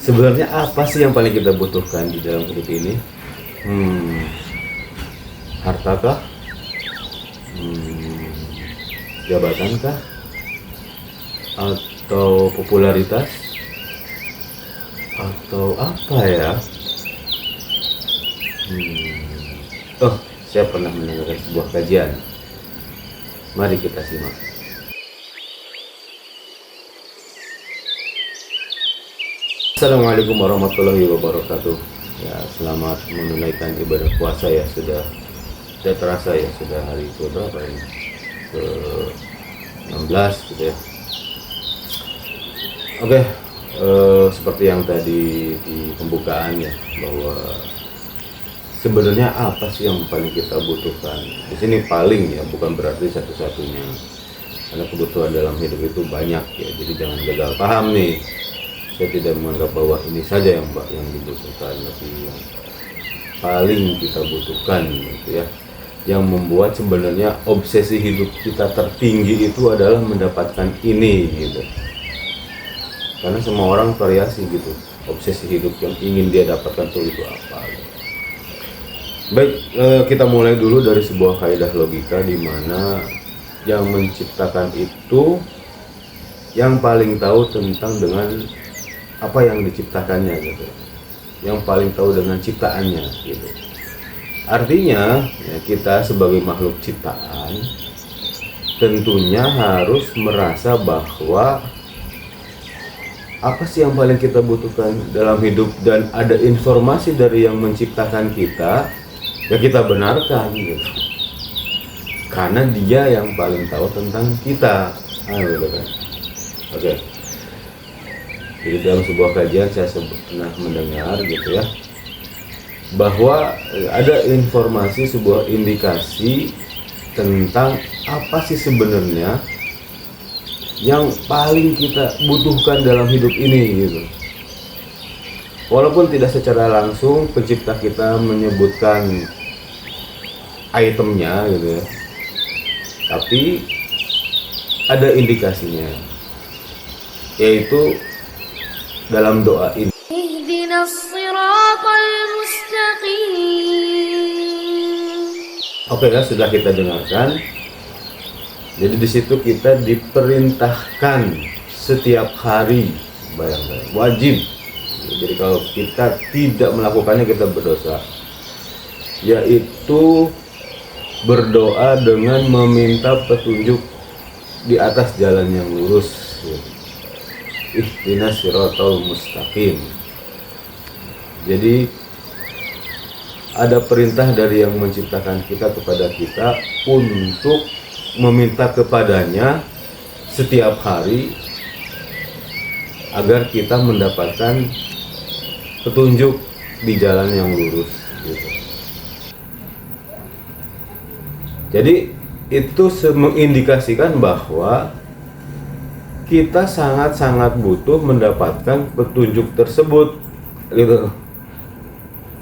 Sebenarnya apa sih yang paling kita butuhkan di dalam hidup ini? Harta kah? Hmm, Jabatan kah? Atau popularitas? Atau apa ya? Oh, saya pernah mendengarkan sebuah kajian. Mari kita simak. Assalamualaikum warahmatullahi wabarakatuh. Ya, selamat menunaikan ibadah puasa ya. Sudah terasa ya, sudah hari ke berapa ini? Ke 16 gitu ya. Oke, seperti yang tadi di pembukaan ya, bahwa sebenarnya apa sih yang paling kita butuhkan? Di sini paling ya, bukan berarti satu-satunya. Karena kebutuhan dalam hidup itu banyak ya, jadi jangan gagal paham nih. Saya tidak menganggap bahwa ini saja yang dibutuhkan, tapi yang paling kita butuhkan gitu ya, yang membuat sebenarnya obsesi hidup kita tertinggi itu adalah mendapatkan ini gitu. Karena semua orang variasi gitu, obsesi hidup yang ingin dia dapatkan itu apa gitu. Baik, kita mulai dulu dari sebuah kaidah logika di mana yang menciptakan itu yang paling tahu tentang dengan apa yang diciptakannya gitu, yang paling tahu dengan ciptaannya gitu. Artinya ya, kita sebagai makhluk ciptaan tentunya harus merasa bahwa apa sih yang paling kita butuhkan dalam hidup, dan ada informasi dari yang menciptakan kita, ya kita benarkan gitu, karena dia yang paling tahu tentang kita. Gitu kan. Oke. Jadi dalam sebuah kajian saya pernah mendengar gitu ya, bahwa ada informasi, sebuah indikasi tentang apa sih sebenarnya yang paling kita butuhkan dalam hidup ini gitu. Walaupun tidak secara langsung pencipta kita menyebutkan itemnya gitu ya, tapi ada indikasinya, yaitu dalam doa ini. Oke ya, sudah kita dengarkan. Jadi di situ kita diperintahkan setiap hari, bayangkan, wajib. Jadi kalau kita tidak melakukannya kita berdosa. Yaitu berdoa dengan meminta petunjuk di atas jalan yang lurus. Ihdinas siratal mustaqim. Jadi ada perintah dari yang menciptakan kita kepada kita untuk meminta kepadanya setiap hari agar kita mendapatkan petunjuk di jalan yang lurus gitu. Jadi itu mengindikasikan bahwa kita sangat-sangat butuh mendapatkan petunjuk tersebut gitu.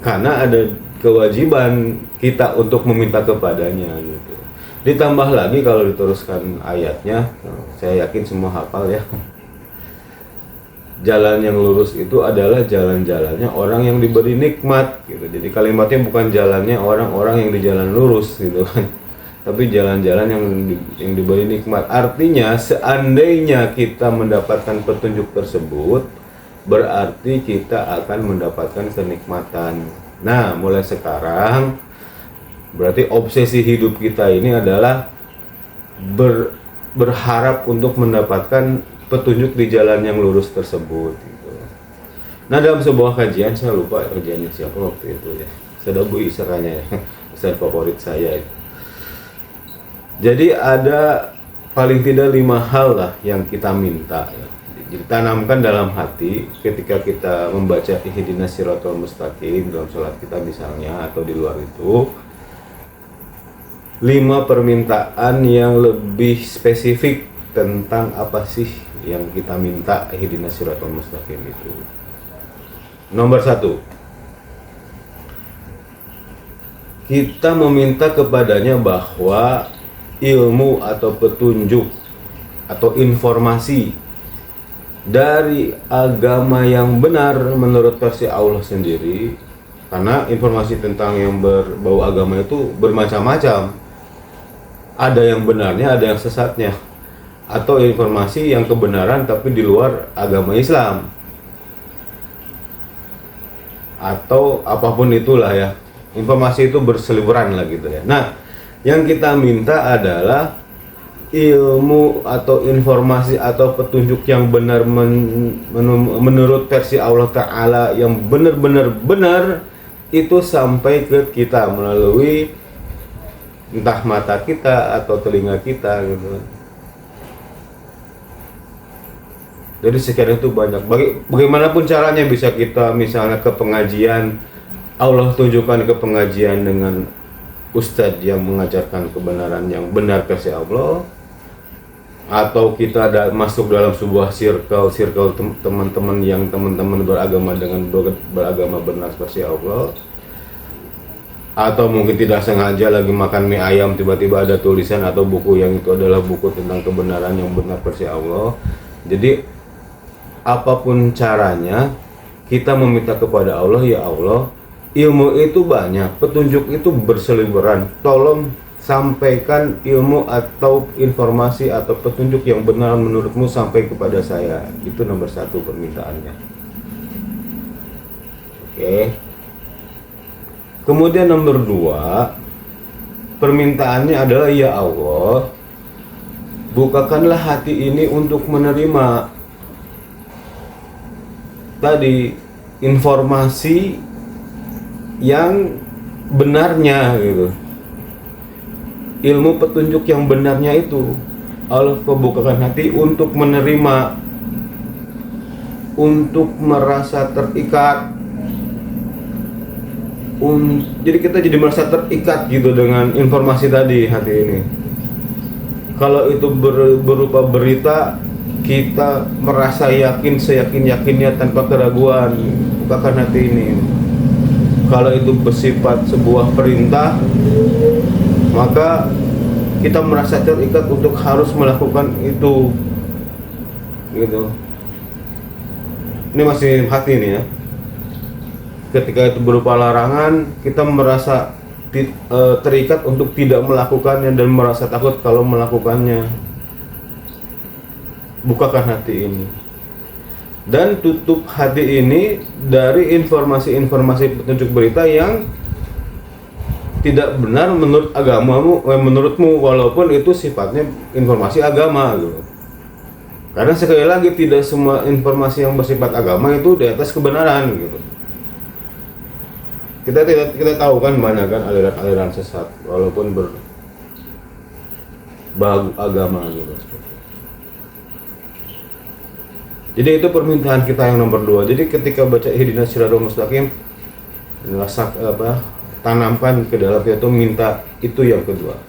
Karena ada kewajiban kita untuk meminta kepadanya gitu. Ditambah lagi kalau diteruskan ayatnya, saya yakin semua hafal ya. Jalan yang lurus itu adalah jalan-jalannya orang yang diberi nikmat gitu. Jadi kalimatnya bukan jalannya orang-orang yang di jalan lurus gitu kan, tapi jalan-jalan yang diberi nikmat. Artinya seandainya kita mendapatkan petunjuk tersebut, berarti kita akan mendapatkan kenikmatan. Nah, mulai sekarang berarti obsesi hidup kita ini adalah berharap untuk mendapatkan petunjuk di jalan yang lurus tersebut gitu. Nah, dalam sebuah kajian, saya lupa kajiannya siapa waktu itu ya, sudah Bu Isranya ya, Ustaz favorit saya itu. Jadi ada paling tidak 5 hal lah yang kita minta ya. Ditanamkan dalam hati ketika kita membaca ihdinas siratal mustaqim dalam sholat kita misalnya, atau di luar itu, 5 permintaan yang lebih spesifik tentang apa sih yang kita minta ihdinas siratal mustaqim itu. Nomor 1, kita meminta kepadanya bahwa ilmu atau petunjuk atau informasi dari agama yang benar menurut versi Allah sendiri, karena informasi tentang yang berbau agama itu bermacam-macam, ada yang benarnya, ada yang sesatnya, atau informasi yang kebenaran tapi di luar agama Islam, atau apapun itulah ya, informasi itu berseliweran lah gitu ya. Nah, yang kita minta adalah ilmu atau informasi atau petunjuk yang benar menurut versi Allah Ta'ala, yang benar-benar benar itu sampai ke kita melalui entah mata kita atau telinga kita gitu. Jadi sekarang itu banyak, bagaimanapun caranya bisa kita misalnya ke pengajian, Allah tunjukkan ke pengajian dengan ustadz yang mengajarkan kebenaran yang benar versi Allah, atau kita masuk dalam sebuah circle teman-teman yang teman-teman beragama dengan beragama benar versi Allah, atau mungkin tidak sengaja lagi makan mie ayam tiba-tiba ada tulisan atau buku yang itu adalah buku tentang kebenaran yang benar versi Allah. Jadi apapun caranya kita meminta kepada Allah, ya Allah, ilmu itu banyak, petunjuk itu berseliweran, tolong sampaikan ilmu atau informasi atau petunjuk yang benar menurutmu sampai kepada saya. Itu nomor satu permintaannya. Oke. Kemudian nomor dua, permintaannya adalah, ya Allah, bukakanlah hati ini untuk menerima tadi informasi yang benarnya gitu. Ilmu petunjuk yang benarnya itu Allah bukakan hati untuk menerima, untuk merasa terikat, jadi kita jadi merasa terikat gitu dengan informasi tadi hati ini. Kalau itu berupa berita, kita merasa yakin seyakin-yakinnya tanpa keraguan, bukakan hati ini. Kalau itu bersifat sebuah perintah, maka kita merasa terikat untuk harus melakukan itu gitu. Ini masih hati nih ya. Ketika itu berupa larangan, kita merasa terikat untuk tidak melakukannya dan merasa takut kalau melakukannya. Bukakan hati ini dan tutup hati ini dari informasi-informasi petunjuk berita yang tidak benar menurut agamamu, menurutmu, walaupun itu sifatnya informasi agama gitu. Karena sekali lagi tidak semua informasi yang bersifat agama itu di atas kebenaran gitu. Kita tahu kan banyak kan aliran-aliran sesat walaupun berbau agama gitu. Jadi itu permintaan kita yang nomor dua. Jadi ketika baca ihdinas siratal mustaqim, tanamkan ke dalam itu, minta itu yang kedua.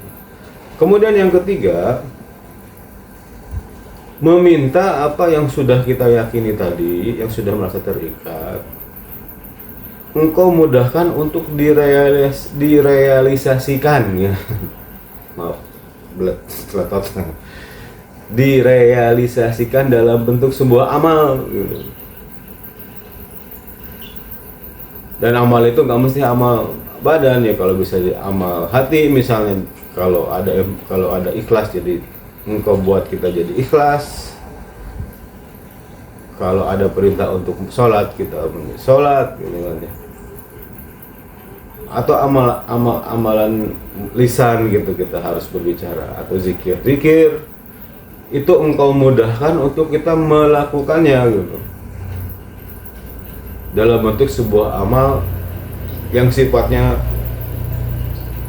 Kemudian yang ketiga, meminta apa yang sudah kita yakini tadi, yang sudah merasa terikat, engkau mudahkan untuk direalisasikan ya. Maaf, beletot. Direalisasikan dalam bentuk sebuah amal gitu. Dan amal itu nggak mesti amal badan ya, kalau bisa amal hati misalnya, kalau ada ikhlas, jadi engkau buat kita jadi ikhlas. Kalau ada perintah untuk sholat, kita sholat gitu kan ya. Atau amalan lisan gitu, kita harus berbicara, atau zikir itu engkau mudahkan untuk kita melakukannya gitu, dalam bentuk sebuah amal yang sifatnya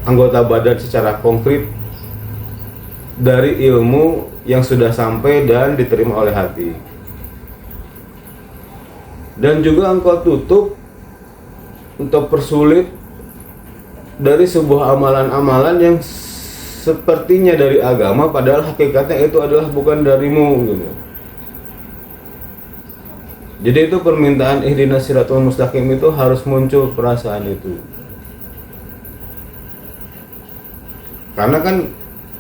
anggota badan secara konkret dari ilmu yang sudah sampai dan diterima oleh hati. Dan juga engkau tutup untuk persulit dari sebuah amalan-amalan yang sepertinya dari agama, padahal hakikatnya itu adalah bukan darimu gitu. Jadi itu permintaan ihdinas siratal mustaqim itu harus muncul perasaan itu. Karena kan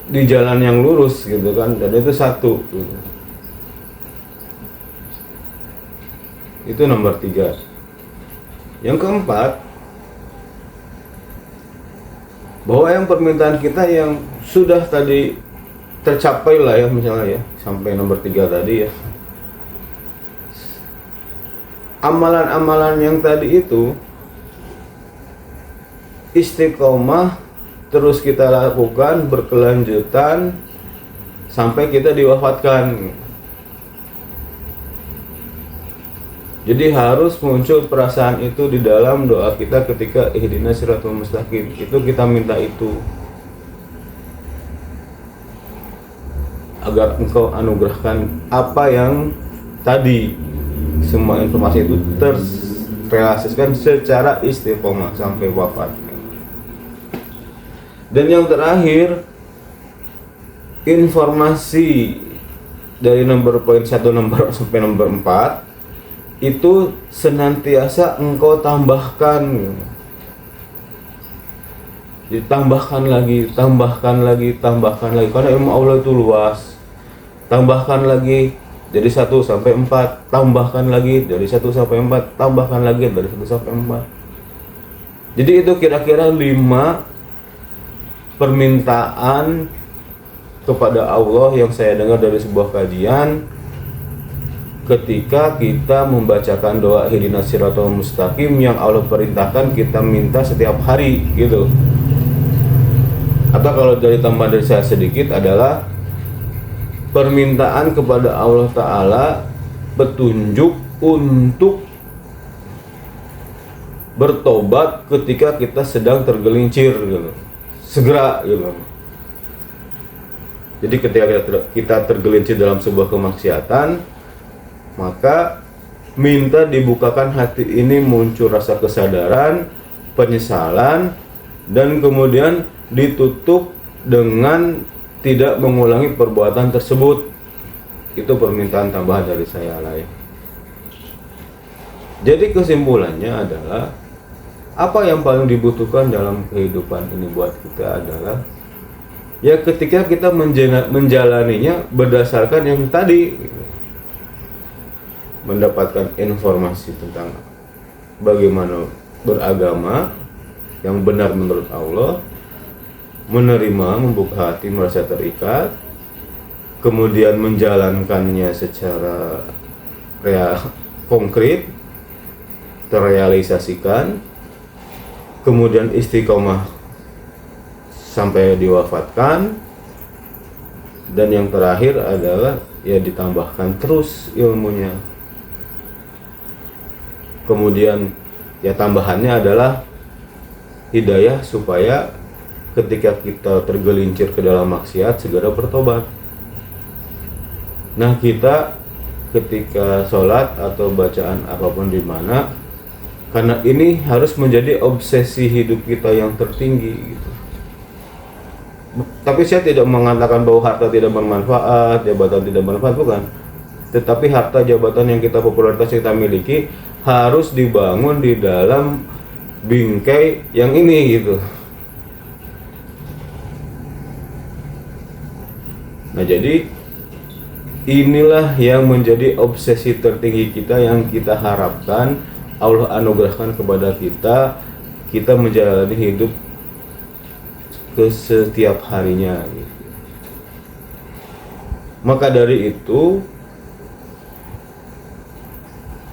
di jalan yang lurus gitu kan, dan itu satu gitu. Itu nomor 3. Yang keempat, bahwa yang permintaan kita yang sudah tadi tercapai lah ya, misalnya ya, sampai nomor 3 tadi ya, amalan-amalan yang tadi itu istiqomah terus kita lakukan berkelanjutan sampai kita diwafatkan. Jadi harus muncul perasaan itu di dalam doa kita ketika ihdinas siratal mustaqim. Itu kita minta itu, agar engkau anugerahkan apa yang tadi, semua informasi itu terrealisasikan secara istiqomah sampai wafat. Dan yang terakhir, informasi dari nomor poin 1 nomor sampai nomor 4 itu senantiasa engkau tambahkan. Ditambahkan lagi, tambahkan lagi, tambahkan lagi, karena ilmu Allah itu luas. Tambahkan lagi dari 1 sampai 4, tambahkan lagi dari 1 sampai 4, tambahkan lagi dari 1 sampai 4. Jadi itu kira-kira 5 permintaan kepada Allah yang saya dengar dari sebuah kajian ketika kita membacakan doa ihdinas siratal mustaqim yang Allah perintahkan kita minta setiap hari gitu. Atau kalau dari tambahan dari saya sedikit adalah permintaan kepada Allah Ta'ala petunjuk untuk bertobat ketika kita sedang tergelincir gitu. Segera gitu. Jadi ketika kita tergelincir dalam sebuah kemaksiatan, maka minta dibukakan hati ini, muncul rasa kesadaran, penyesalan, dan kemudian ditutup dengan tidak mengulangi perbuatan tersebut. Itu permintaan tambahan dari saya lah ya. Jadi kesimpulannya adalah, apa yang paling dibutuhkan dalam kehidupan ini buat kita adalah ya ketika kita menjalaninya berdasarkan yang tadi, mendapatkan informasi tentang bagaimana beragama yang benar menurut Allah, menerima, membuka hati, merasa terikat, kemudian menjalankannya secara konkret, terrealisasikan, kemudian istiqomah sampai diwafatkan, dan yang terakhir adalah ya ditambahkan terus ilmunya. Kemudian ya tambahannya adalah hidayah supaya ketika kita tergelincir ke dalam maksiat segera bertobat. Nah, kita ketika sholat atau bacaan apapun di mana, karena ini harus menjadi obsesi hidup kita yang tertinggi gitu. Tapi saya tidak mengatakan bahwa harta tidak bermanfaat, jabatan tidak bermanfaat, bukan. Tetapi harta, jabatan yang kita popularitas kita miliki harus dibangun di dalam bingkai yang ini gitu. Nah, jadi inilah yang menjadi obsesi tertinggi kita yang kita harapkan Allah anugerahkan kepada kita menjalani hidup ke setiap harinya gitu. Maka dari itu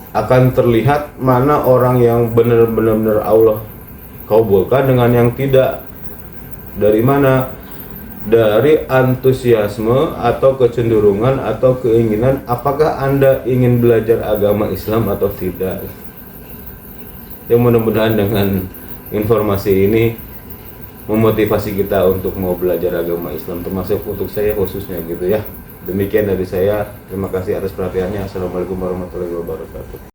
akan terlihat mana orang yang benar-benar Allah kabulkan dengan yang tidak. Dari mana? Dari antusiasme atau kecenderungan atau keinginan, apakah Anda ingin belajar agama Islam atau tidak. Ya, mudah-mudahan dengan informasi ini memotivasi kita untuk mau belajar agama Islam, termasuk untuk saya khususnya gitu ya. Demikian dari saya, terima kasih atas perhatiannya. Assalamualaikum warahmatullahi wabarakatuh.